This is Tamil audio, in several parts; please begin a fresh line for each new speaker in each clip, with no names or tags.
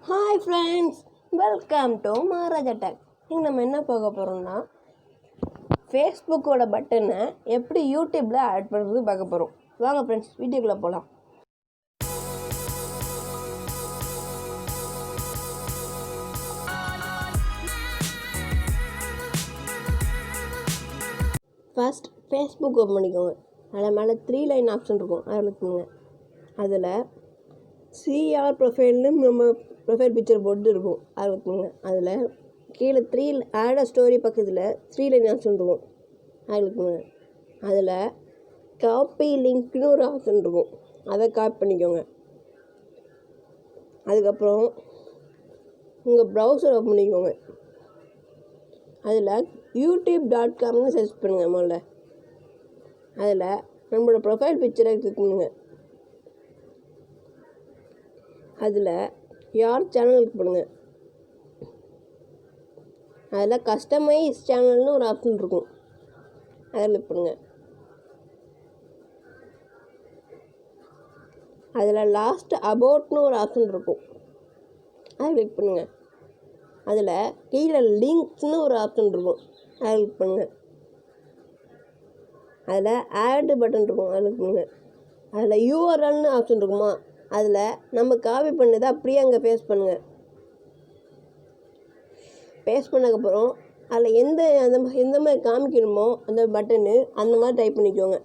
Hi friends, welcome to Maharaj Attack. இங்கே நம்ம என்ன பார்க்க போகிறோம்னா ஃபேஸ்புக்கோட பட்டனை எப்படி யூடியூப்பில் ஆட் பண்ணுறது பார்க்க போகிறோம். வாங்க ஃப்ரெண்ட்ஸ், வீடியோக்குள்ளே போகலாம். ஃபர்ஸ்ட் ஃபேஸ்புக் ஓப்பன் பண்ணிக்கோங்க. அதில் மேலே 3 லைன் ஆப்ஷன் இருக்கும், அதில் இருக்குங்க. அதில் சிஆர் ப்ரொஃபைல்னு நம்ம ப்ரொஃபைல் பிக்சர் போட்டு இருக்கும், அது இருக்குங்க. அதில் கீழே 3 ஆட் ஸ்டோரி பக்கத்தில் 3 லைன் ஆப்ஷன் இருக்கும், அது இருக்குங்க. அதில் காப்பி லிங்க்னு ஒரு ஆப்ஷன் இருக்கும், அதை காப்பி பண்ணிக்கோங்க. அதுக்கப்புறம் உங்கள் ப்ரௌசர் ஓப்பன் பண்ணிக்கோங்க. அதில் youtube.comனு சர்ச் பண்ணுங்கள். முதல்ல அதில் நம்மளோட ப்ரொஃபைல் பிக்சரை கிளிக் பண்ணுங்க. அதில் யார் சேனல் கிளிக் பண்ணுங்கள். அதில் கஸ்டமைஸ் சேனல்னு ஒரு ஆப்ஷன் இருக்கும், அதை கிளிக் பண்ணுங்கள். அதில் லாஸ்ட் அபவுட்னு ஒரு ஆப்ஷன் இருக்கும், அதை கிளிக் பண்ணுங்கள். அதில் கீழே லிங்க்ஸ்னு ஒரு ஆப்ஷன் இருக்கும், அதை கிளிக் பண்ணுங்கள். அதில் ஆட் பட்டன் இருக்கும், அதை கிளிக் பண்ணுங்கள். அதில் யூஆர்எல்னு ஆப்ஷன் இருக்குமா, அதில் நம்ம காப்பி பண்ணதை அப்படியே அங்கே பேஸ்ட் பண்ணுங்கள். பேஸ்ட் பண்ணதுக்கப்புறம் அதில் எந்த மாதிரி காமிக்கணுமோ அந்த பட்டனு அந்த மாதிரி டைப் பண்ணிக்கோங்க.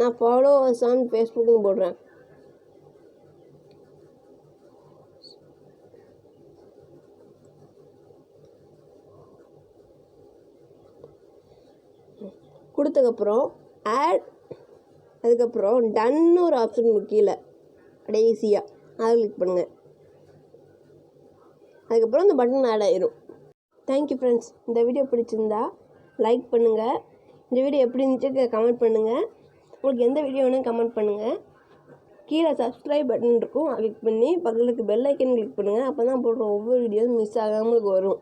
நான் ஃபாலோ அஸ் ஆன் ஃபேஸ்புக்குன்னு போடுறேன். கொடுத்ததுக்கப்புறம் ஆட், அதுக்கப்புறம் டன்னு ஒரு ஆப்ஷன் கீழே கடைசியாக அதை கிளிக் பண்ணுங்கள். அதுக்கப்புறம் இந்த பட்டன் ஆட் ஆயிரும். Thank you friends. இந்த வீடியோ பிடிச்சிருந்தா லைக் பண்ணுங்கள். இந்த வீடியோ எப்படி இருந்துச்சு கமெண்ட் பண்ணுங்கள். உங்களுக்கு எந்த வீடியோ வேணும் கமெண்ட் பண்ணுங்கள். கீழே சப்ஸ்கிரைப் பட்டன் இருக்கும், அதை கிளிக் பண்ணி பக்கத்துக்கு பெல் ஐக்கன் கிளிக் பண்ணுங்கள். அப்போ தான் போடுற ஒவ்வொரு வீடியோவும் மிஸ் ஆகாமல் வரும்.